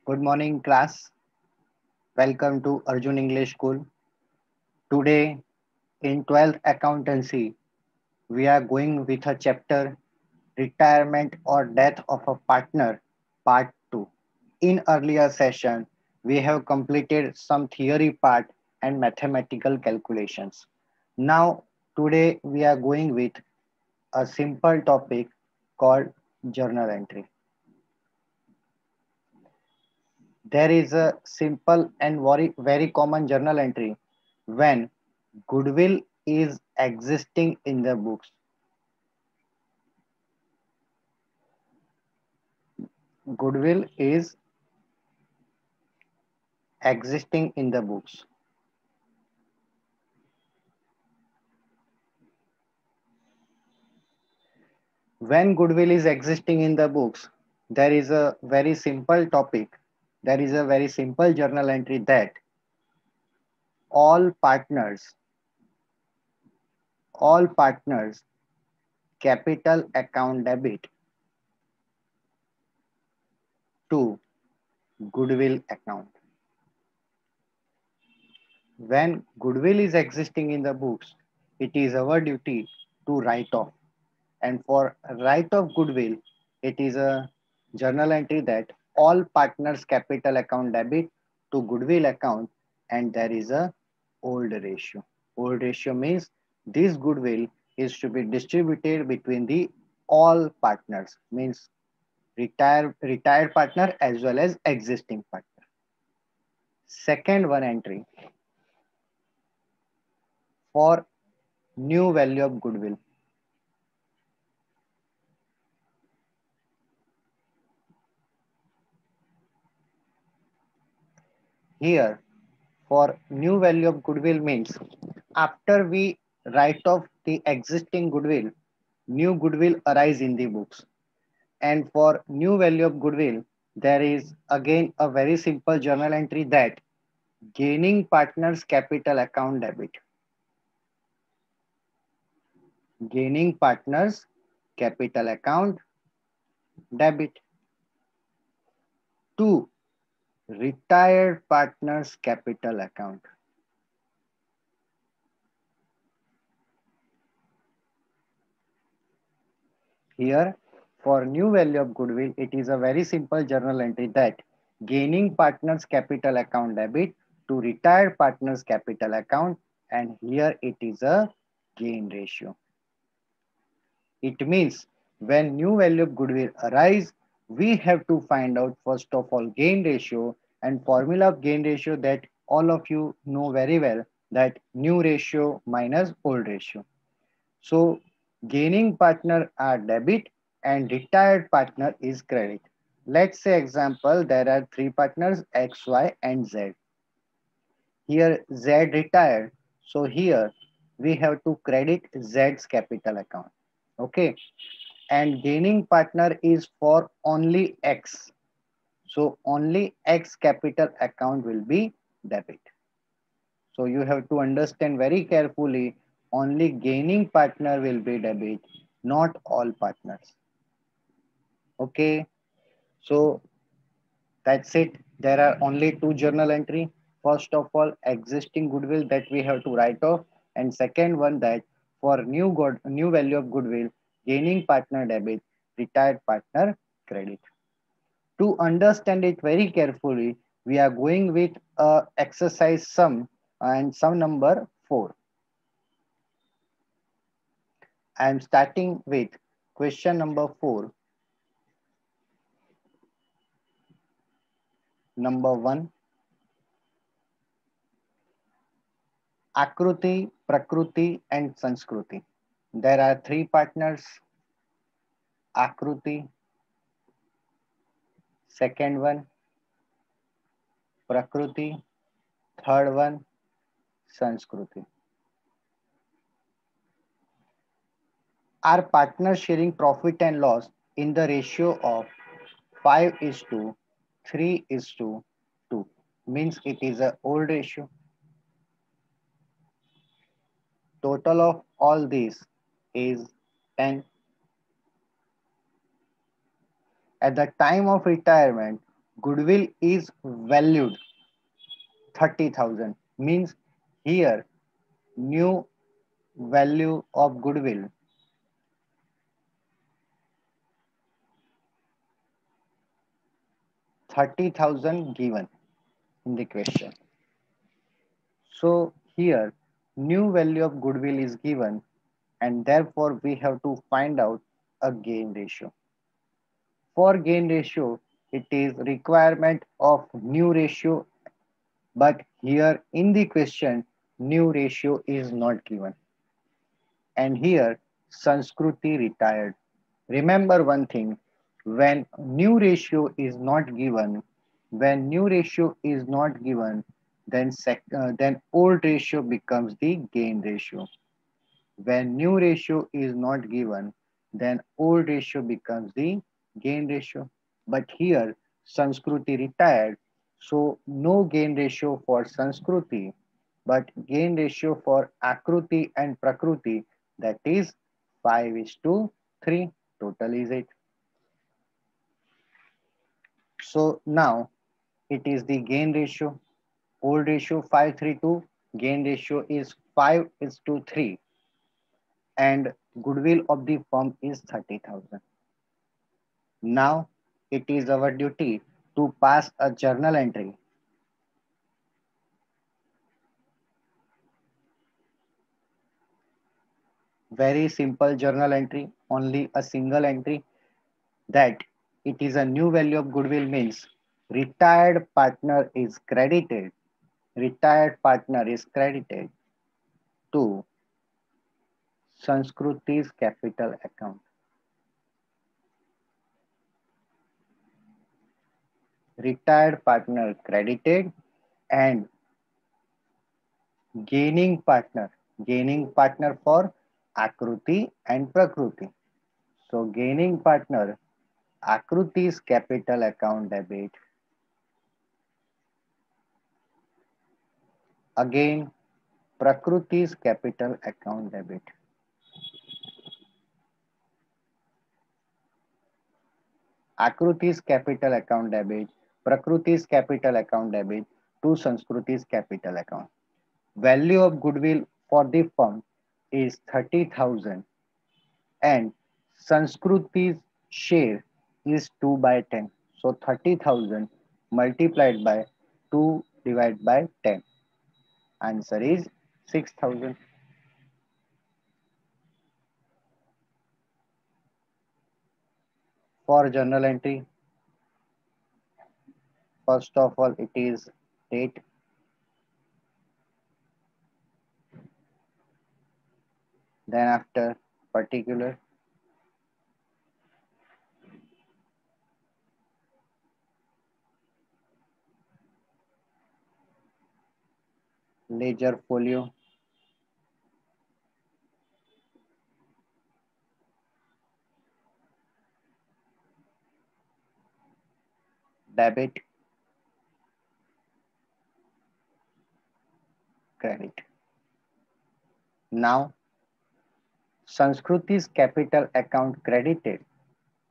Good morning, class. Welcome to Arjun English School. Today, in 12th Accountancy, we are going with a chapter Retirement or Death of a Partner, Part 2. In earlier session, we have completed some theory part and mathematical calculations. Now, today we are going with a simple topic called journal entry. There is a simple and very common journal entry when goodwill is existing in the books. Goodwill is existing in the books. When goodwill is existing in the books, there is a very simple topic. There is a very simple journal entry that all partners, all partners capital account debit to goodwill account. When goodwill is existing in the books, it is our duty to write off. And for write off goodwill, it is a journal entry that all partners capital account debit to goodwill account, and there is a old ratio. Old ratio means this goodwill is to be distributed between the all partners, means retired partner as well as existing partner. Second one entry for new value of goodwill. Here, for new value of goodwill means after we write off the existing goodwill, new goodwill arise in the books. And for new value of goodwill, there is again a very simple journal entry that gaining partners capital account debit. Gaining partners capital account debit to retired partners capital account. Here, for new value of goodwill, it is a very simple journal entry that gaining partners capital account debit to retired partners capital account, and here it is a gain ratio. It means when new value of goodwill arise, we have to find out first of all gain ratio, and formula of gain ratio that all of you know very well, that new ratio minus old ratio. So gaining partner are debit and retired partner is credit. Let's say example, there are three partners X, Y and Z. Here Z retired. So here we have to credit Z's capital account. Okay. And gaining partner is for only X. So only X capital account will be debit. So you have to understand very carefully, only gaining partner will be debit, not all partners. Okay, so that's it. There are only two journal entry. First of all, existing goodwill that we have to write off, and second one that for new value of goodwill, gaining partner debit, retired partner credit. To understand it very carefully, we are going with exercise sum and sum number 4. I am starting with question number 4. Number 1. Akruti, Prakruti and Sanskruti. There are three partners. Akruti, second one, Prakruti, third one, Sanskruti. Are partners sharing profit and loss in the ratio of 5 is to 3 is to 2? Means it is a old ratio. Total of all these is 10. At the time of retirement, Goodwill is valued 30,000. Means here new value of goodwill 30,000 given in the question. So here new value of goodwill is given, and therefore we have to find out a gain ratio. For gain ratio, it is requirement of new ratio, but here in the question, new ratio is not given. And here, Sanskruti retired. Remember one thing, when new ratio is not given, when new ratio is not given, then old ratio becomes the gain ratio. When new ratio is not given, then old ratio becomes the gain ratio. But here, Sanskruti retired, so no gain ratio for Sanskruti, but gain ratio for Akruti and Prakruti, that is 5 is to 3. Total is 8. So now it is the gain ratio. Old ratio 5:3:2, gain ratio is 5 is to 3, and goodwill of the firm is 30,000. Now it is our duty to pass a journal entry. Very simple journal entry, only a single entry, that it is a new value of goodwill means retired partner is credited. Retired partner is credited to Sanskruti's capital account. Retired partner credited, and gaining partner for Akruti and Prakruti. So gaining partner, Akruti's capital account debit. Again, Prakruti's capital account debit. Akruti's capital account debit, Prakruti's capital account debit to Sanskruti's capital account. Value of goodwill for the firm is 30,000, and Sanskruti's share is 2 by 10. So 30,000 multiplied by 2 divided by 10. Answer is 6,000. For journal entry, first of all, it is date, then after particular, ledger folio, debit, credit. Now, Sanskruti's capital account credited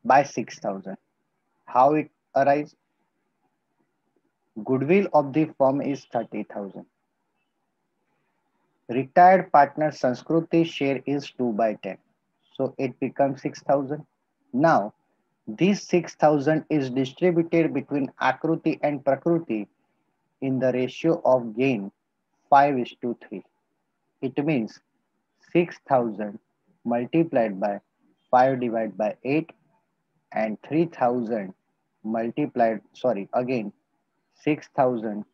by 6,000. How it arises? Goodwill of the firm is 30,000. Retired partner Sanskruti's share is 2 by 10. So it becomes 6,000. Now, this 6,000 is distributed between Akruti and Prakruti in the ratio of gain 5 is to 3. It means 6,000 multiplied by 5 divided by 8, and 3,000 multiplied, sorry, again 6,000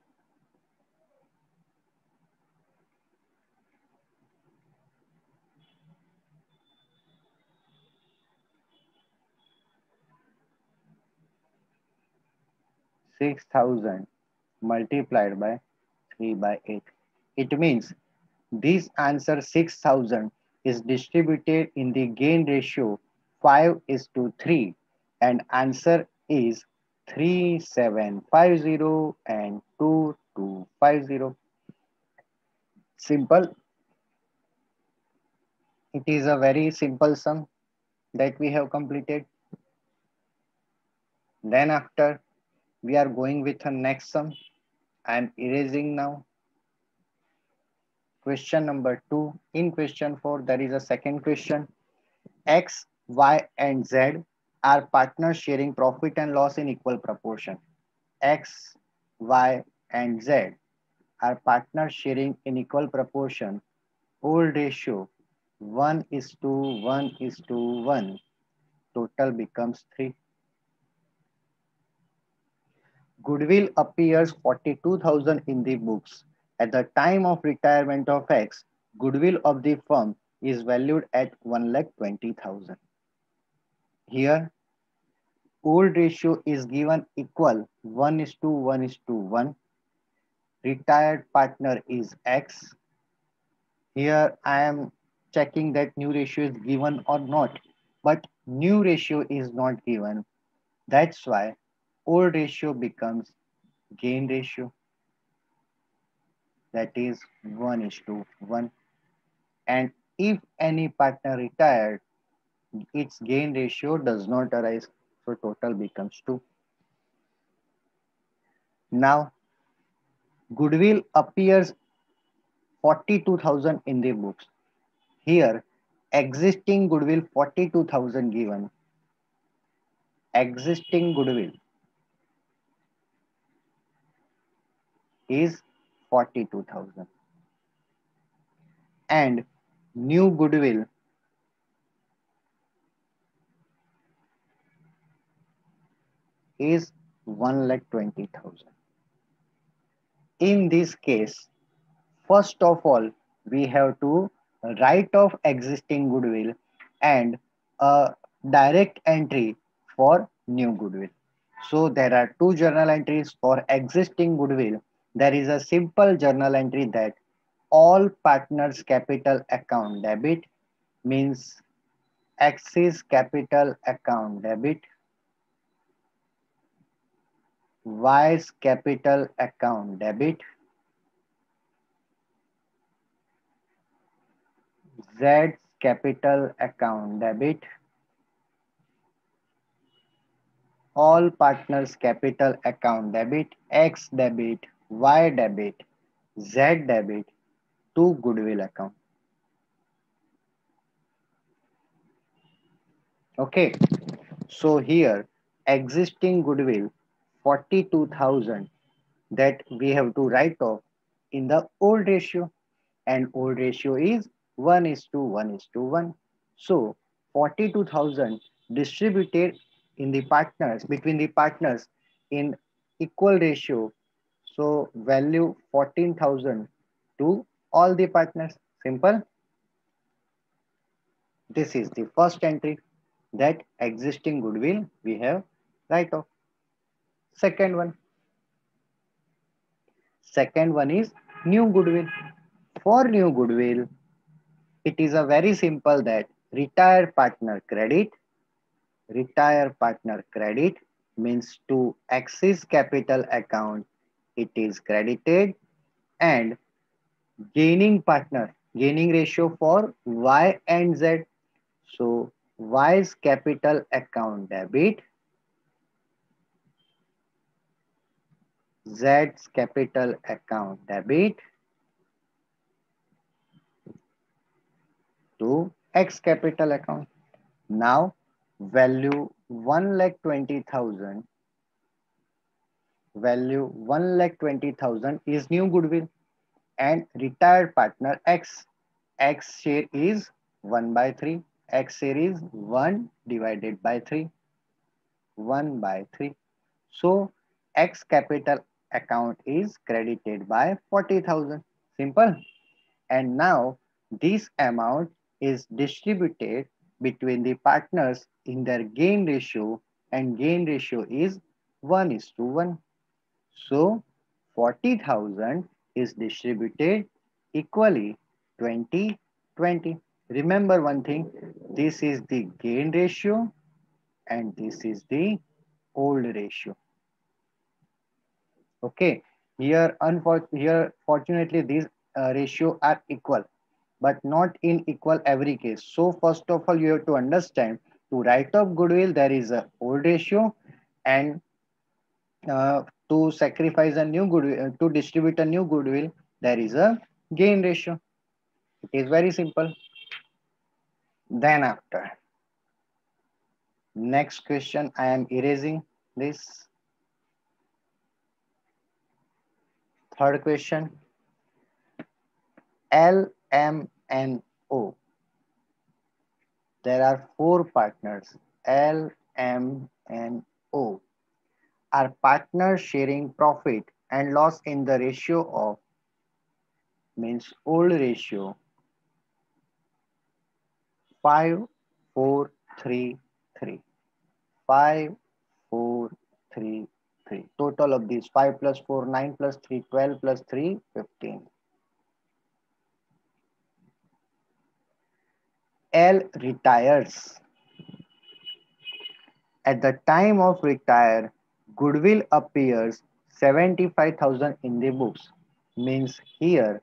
6,000 multiplied by 3 by 8. It means this answer 6,000 is distributed in the gain ratio 5 is to 3, and answer is 3750 and 2250. Simple. It is a very simple sum that we have completed. Then after We are going with the next sum. I am erasing now. Question number 2. In question 4, there is a second question. X, Y, and Z are partners sharing profit and loss in equal proportion. X, Y, and Z are partners sharing in equal proportion. Old ratio 1 is to 1 is to 1. Total becomes 3. Goodwill appears 42,000 in the books. At the time of retirement of X, goodwill of the firm is valued at 1,20,000. Here, old ratio is given equal 1 is to 1 is to 1. Retired partner is X. Here I am checking that new ratio is given or not, but new ratio is not given. That's why old ratio becomes gain ratio. That is 1 is to 1. And if any partner retired, its gain ratio does not arise. So total becomes 2. Now, goodwill appears 42,000 in the books. Here, existing goodwill 42,000 given. Existing goodwill is 42,000. And new goodwill is 1,20,000. In this case, first of all, we have to write off existing goodwill and a direct entry for new goodwill. So there are two journal entries for existing goodwill. There is a simple journal entry that all partners capital account debit means Axis capital account debit, Y's capital account debit, Z's capital account debit, all partners capital account debit, X debit, Y debit, Z debit to goodwill account. Okay, so here existing goodwill 42,000 that we have to write off in the old ratio, and old ratio is 1 is to 1 is to 1. So 42,000 distributed in the partners between the partners in equal ratio. So value 14,000 to all the partners. Simple. This is the first entry, that existing goodwill we have write off. Second one. Second one is new goodwill. For new goodwill, it is a very simple that retire partner credit means to Axis capital account it is credited, and gaining ratio for Y and Z. So Y's capital account debit, Z's capital account debit to X capital account. Now value 1,20,000 is new goodwill, and retired partner X share is 1 by 3. X share is 1 divided by 3. 1 by 3. So X capital account is credited by 40,000. Simple. And now this amount is distributed between the partners in their gain ratio, and gain ratio is 1 is to 1. So 40,000 is distributed equally 20-20. Remember one thing, this is the gain ratio and this is the old ratio. Okay, here fortunately these ratio are equal, but not in equal every case. So first of all, you have to understand, to write off goodwill there is a old ratio, and To sacrifice a new goodwill, to distribute a new goodwill, there is a gain ratio. It is very simple. Then after, next question, I am erasing this. Third question, L, M, N, O. There are four partners, L, M, N, O. Are partners sharing profit and loss in the ratio of, means old ratio, 5, 4, 3, 3. 5, 4, 3, 3. Total of these 5 plus 4, 9 plus 3, 12 plus 3, 15. L retires. At the time of retire, goodwill appears 75,000 in the books. Means here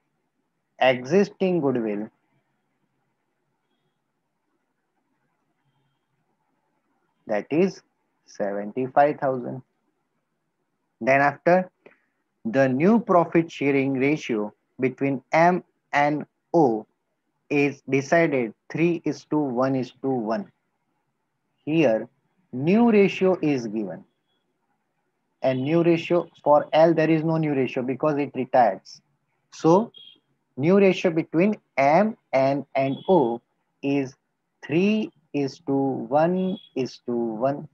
existing goodwill, that is 75,000. Then after, the new profit sharing ratio between M and O is decided 3 is to 1 is to 1. Here new ratio is given, and new ratio for L, there is no new ratio because it retires. So new ratio between M and O is 3 is to 1 is to 1,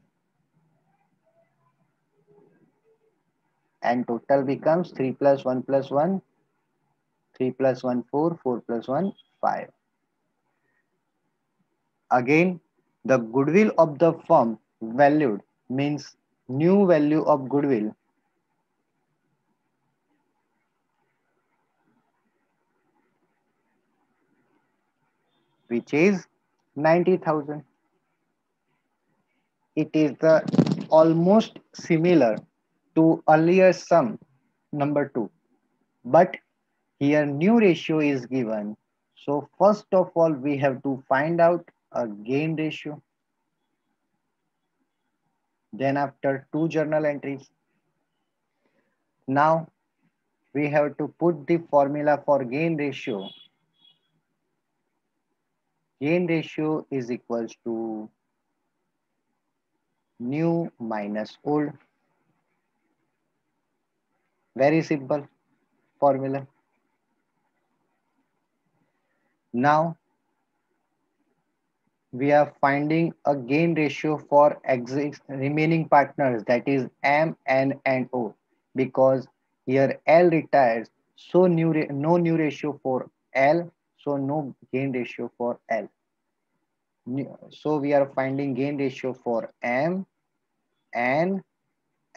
and total becomes 3 plus 1 plus 1, 3 plus 1 4, 4 plus 1 5. Again, the goodwill of the firm valued, means new value of goodwill, which is 90,000. It is the almost similar to earlier sum number 2, but here new ratio is given. So first of all we have to find out a gain ratio. Then after, two journal entries. Now we have to put the formula for gain ratio. Gain ratio is equals to new minus old. Very simple formula. Now we are finding a gain ratio for remaining partners, that is M, N and O, because here L retires, so no new ratio for L, so no gain ratio for L. So we are finding gain ratio for M, N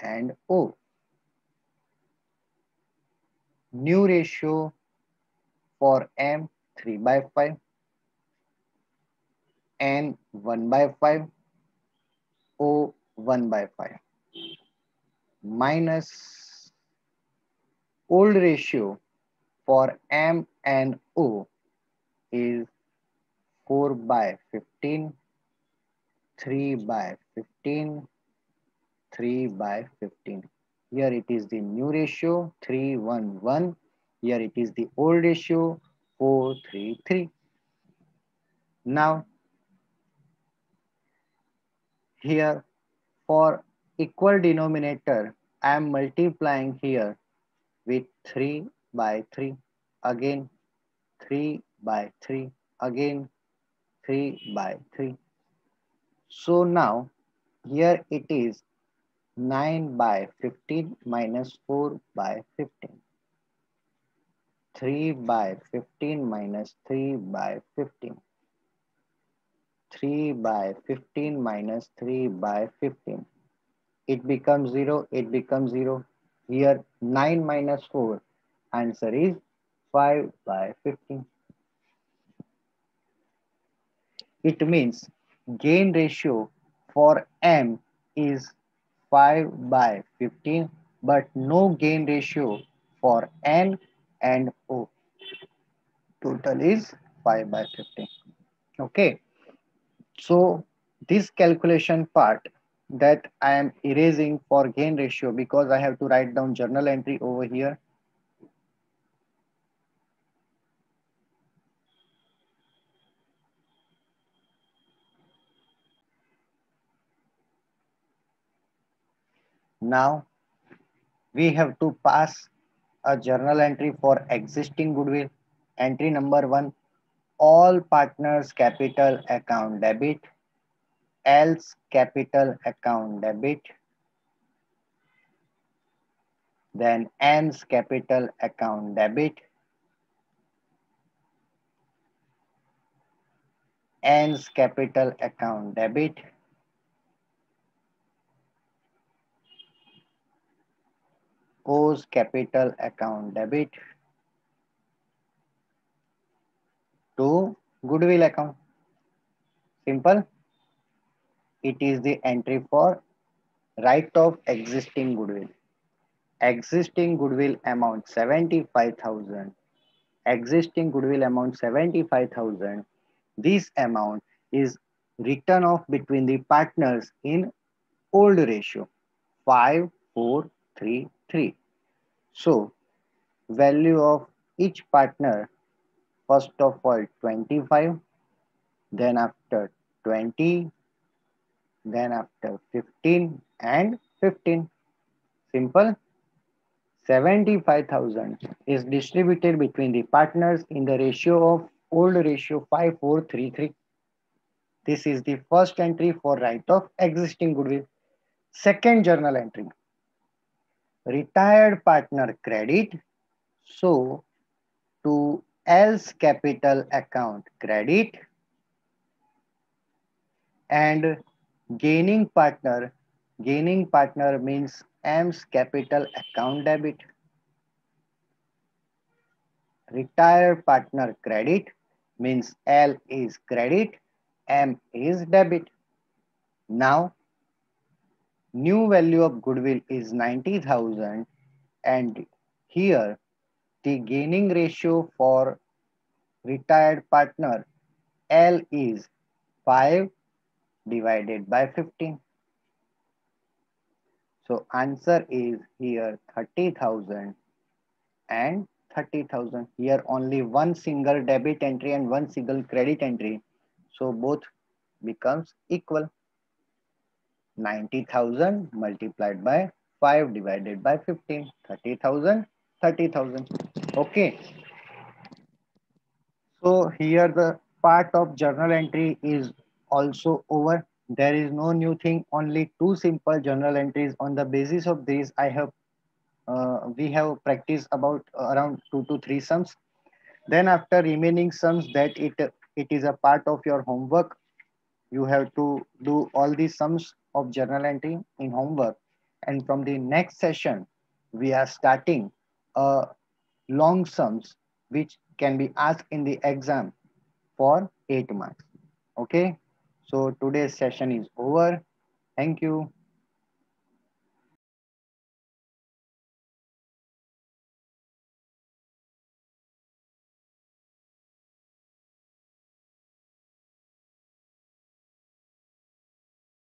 and O. New ratio for M 3 by 5, N 1 by 5, O 1 by 5, minus old ratio for M and O is 4 by 15, 3 by 15, 3 by 15. Here it is the new ratio 3, 1, 1. Here it is the old ratio 4, 3, 3. Now here for equal denominator, I am multiplying here with 3 by 3, again 3 by 3, again 3 by 3. So now here it is 9 by 15 minus 4 by 15. 3 by 15 minus 3 by 15. 3 by 15 minus 3 by 15. It becomes 0, it becomes 0. Here 9 minus 4, answer is 5 by 15. It means gain ratio for M is 5 by 15, but no gain ratio for N and O. Total is 5 by 15. Okay. So this calculation part that I am erasing for gain ratio because I have to write down journal entry over here. Now we have to pass a journal entry for existing goodwill. Entry number 1, all partners capital account debit, else capital account debit, then ends capital account debit, ends capital account debit, owes capital account debit to goodwill account. Simple. It is the entry for write off existing goodwill. Existing goodwill amount 75,000. Existing goodwill amount 75,000. This amount is written off between the partners in old ratio 5, 4, 3, 3. So value of each partner, first of all 25, then after 20, then after 15 and 15. Simple. 75,000 is distributed between the partners in the ratio of old ratio 5433. This is the first entry for write off existing goodwill. Second journal entry, retired partner credit. So to else capital account credit and gaining partner means M's capital account debit. Retired partner credit means L is credit, M is debit. Now, new value of goodwill is 90,000 and here the gaining ratio for retired partner L is 5 divided by 15. So answer is here 30,000 and 30,000. Here only one single debit entry and one single credit entry. So both becomes equal. 90,000 multiplied by 5 divided by 15. 30,000, 30,000. Okay. So here the part of journal entry is also over. There is no new thing, only two simple journal entries. On the basis of this, we have practiced about around 2 to 3 sums. Then after remaining sums that it is a part of your homework. You have to do all the sums of journal entry in homework. And from the next session, we are starting long sums which can be asked in the exam for 8 marks. Okay. So today's session is over. Thank you.